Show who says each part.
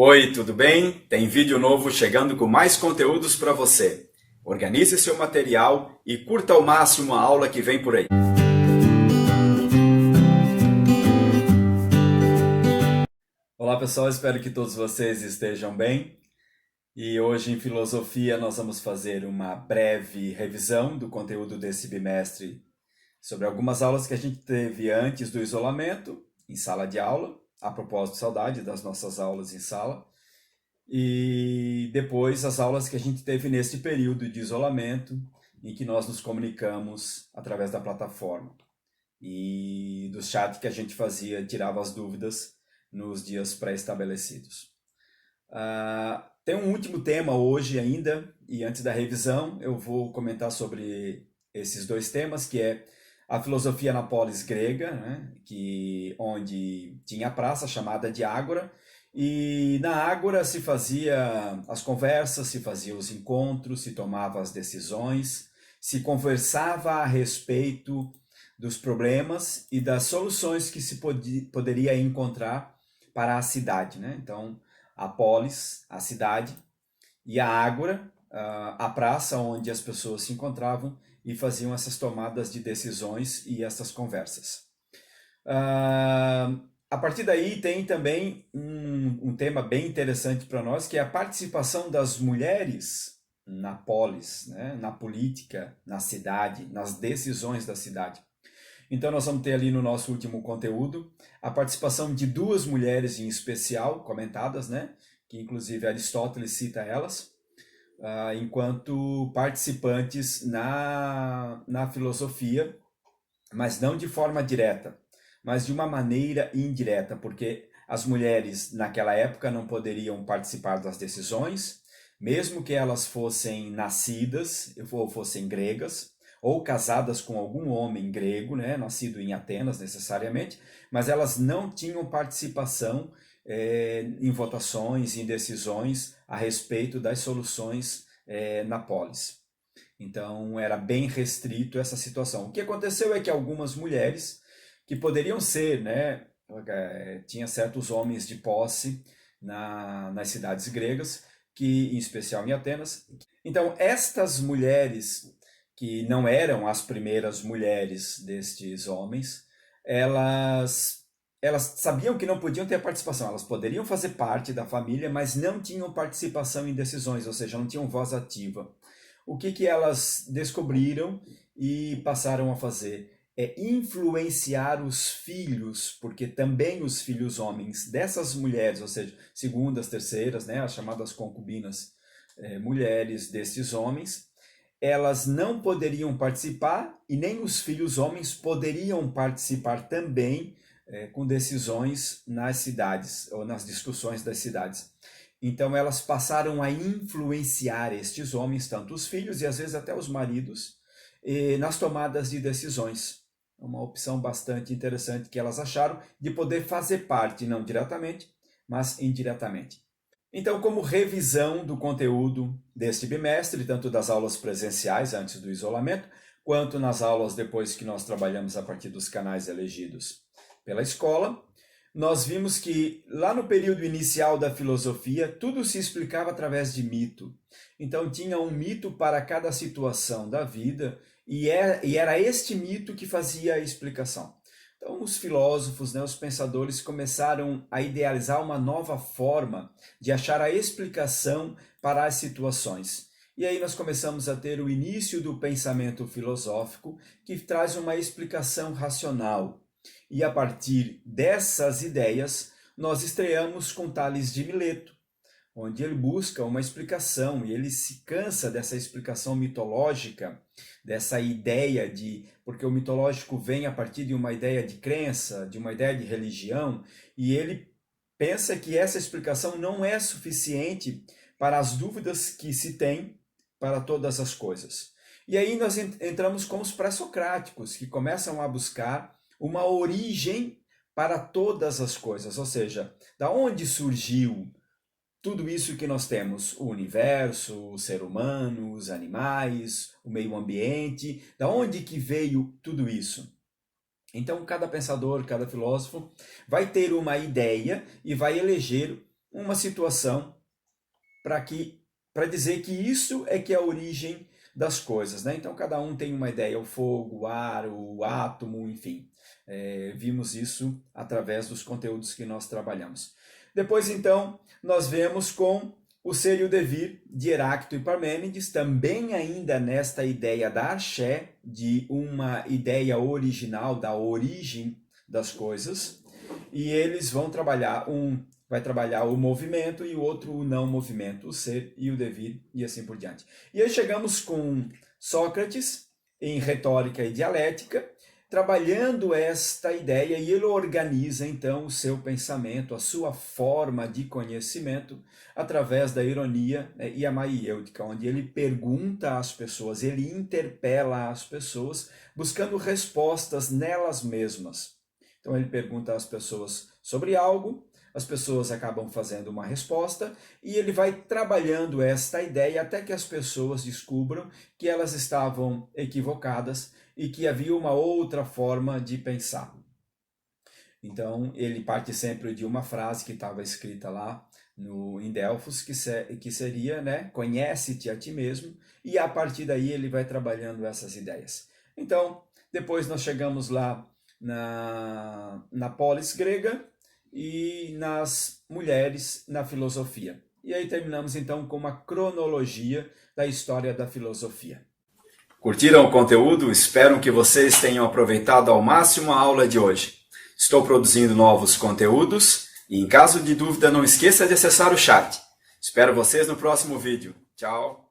Speaker 1: Oi, tudo bem? Tem vídeo novo chegando com mais conteúdos para você. Organize seu material e curta ao máximo a aula que vem por aí. Olá pessoal, espero que todos vocês estejam bem. E hoje em Filosofia nós vamos fazer uma breve revisão do conteúdo desse bimestre sobre algumas aulas que a gente teve antes do isolamento, em sala de aula. A propósito, saudade das nossas aulas em sala. E depois as aulas que a gente teve nesse período de isolamento, em que nós nos comunicamos através da plataforma. E do chat que a gente fazia, tirava as dúvidas nos dias pré-estabelecidos. Tem um último tema hoje ainda, e antes da revisão eu vou comentar sobre esses dois temas, que é a filosofia na polis grega, né, onde tinha a praça chamada de Ágora, e na Ágora se fazia as conversas, se fazia os encontros, se tomava as decisões, se conversava a respeito dos problemas e das soluções que se poderia encontrar para a cidade, né? Então, a polis, a cidade, e a Ágora, a praça onde as pessoas se encontravam e faziam essas tomadas de decisões e essas conversas. A partir daí tem também um tema bem interessante para nós, que é a participação das mulheres na polis, né? Na política, na cidade, nas decisões da cidade. Então nós vamos ter ali no nosso último conteúdo a participação de duas mulheres em especial, comentadas, né? Que inclusive Aristóteles cita elas, enquanto participantes na filosofia, mas não de forma direta, mas de uma maneira indireta, porque as mulheres naquela época não poderiam participar das decisões, mesmo que elas fossem nascidas ou fossem gregas, ou casadas com algum homem grego, né, nascido em Atenas necessariamente, mas elas não tinham participação em votações, em decisões a respeito das soluções na polis. Então era bem restrito essa situação. O que aconteceu é que algumas mulheres que poderiam ser, né, tinha certos homens de posse nas cidades gregas, que em especial em Atenas. Então estas mulheres que não eram as primeiras mulheres destes homens, elas sabiam que não podiam ter participação, elas poderiam fazer parte da família, mas não tinham participação em decisões, ou seja, não tinham voz ativa. O que elas descobriram e passaram a fazer é influenciar os filhos, porque também os filhos homens dessas mulheres, ou seja, segundas, terceiras, né, as chamadas concubinas, mulheres desses homens, elas não poderiam participar e nem os filhos homens poderiam participar também com decisões nas cidades ou nas discussões das cidades. Então elas passaram a influenciar estes homens, tanto os filhos e às vezes até os maridos, nas tomadas de decisões. Uma opção bastante interessante que elas acharam de poder fazer parte, não diretamente, mas indiretamente. Então, como revisão do conteúdo deste bimestre, tanto das aulas presenciais antes do isolamento, quanto nas aulas depois que nós trabalhamos a partir dos canais elegidos pela escola, nós vimos que lá no período inicial da filosofia, tudo se explicava através de mito. Então tinha um mito para cada situação da vida e era este mito que fazia a explicação. Então os filósofos, né, os pensadores começaram a idealizar uma nova forma de achar a explicação para as situações. E aí nós começamos a ter o início do pensamento filosófico, que traz uma explicação racional. E a partir dessas ideias, nós estreamos com Tales de Mileto, onde ele busca uma explicação e ele se cansa dessa explicação mitológica, dessa ideia de... Porque o mitológico vem a partir de uma ideia de crença, de uma ideia de religião, e ele pensa que essa explicação não é suficiente para as dúvidas que se tem para todas as coisas. E aí nós entramos com os pré-socráticos, que começam a buscar uma origem para todas as coisas, ou seja, da onde surgiu tudo isso que nós temos, o universo, o ser humano, os animais, o meio ambiente, da onde que veio tudo isso? Então, cada pensador, cada filósofo vai ter uma ideia e vai eleger uma situação para dizer que isso é que é a origem das coisas, né? Então cada um tem uma ideia, o fogo, o ar, o átomo, enfim. Vimos isso através dos conteúdos que nós trabalhamos. Depois, então, nós vemos com o ser e o devir de Heráclito e Parmênides, também ainda nesta ideia da arché, de uma ideia original, da origem das coisas, e eles vão trabalhar, um vai trabalhar o movimento e o outro o não movimento, o ser e o devir, e assim por diante. E aí chegamos com Sócrates, em retórica e dialética, trabalhando esta ideia, e ele organiza então o seu pensamento, a sua forma de conhecimento, através da ironia, né, e a maiêutica, onde ele pergunta às pessoas, ele interpela as pessoas, buscando respostas nelas mesmas. Então ele pergunta às pessoas sobre algo, as pessoas acabam fazendo uma resposta, e ele vai trabalhando esta ideia até que as pessoas descubram que elas estavam equivocadas e que havia uma outra forma de pensar. Então, ele parte sempre de uma frase que estava escrita lá em Delfos, que seria, né, conhece-te a ti mesmo, e a partir daí ele vai trabalhando essas ideias. Então, depois nós chegamos lá na polis grega e nas mulheres na filosofia. E aí terminamos então com uma cronologia da história da filosofia. Curtiram o conteúdo? Espero que vocês tenham aproveitado ao máximo a aula de hoje. Estou produzindo novos conteúdos e, em caso de dúvida, não esqueça de acessar o chat. Espero vocês no próximo vídeo. Tchau!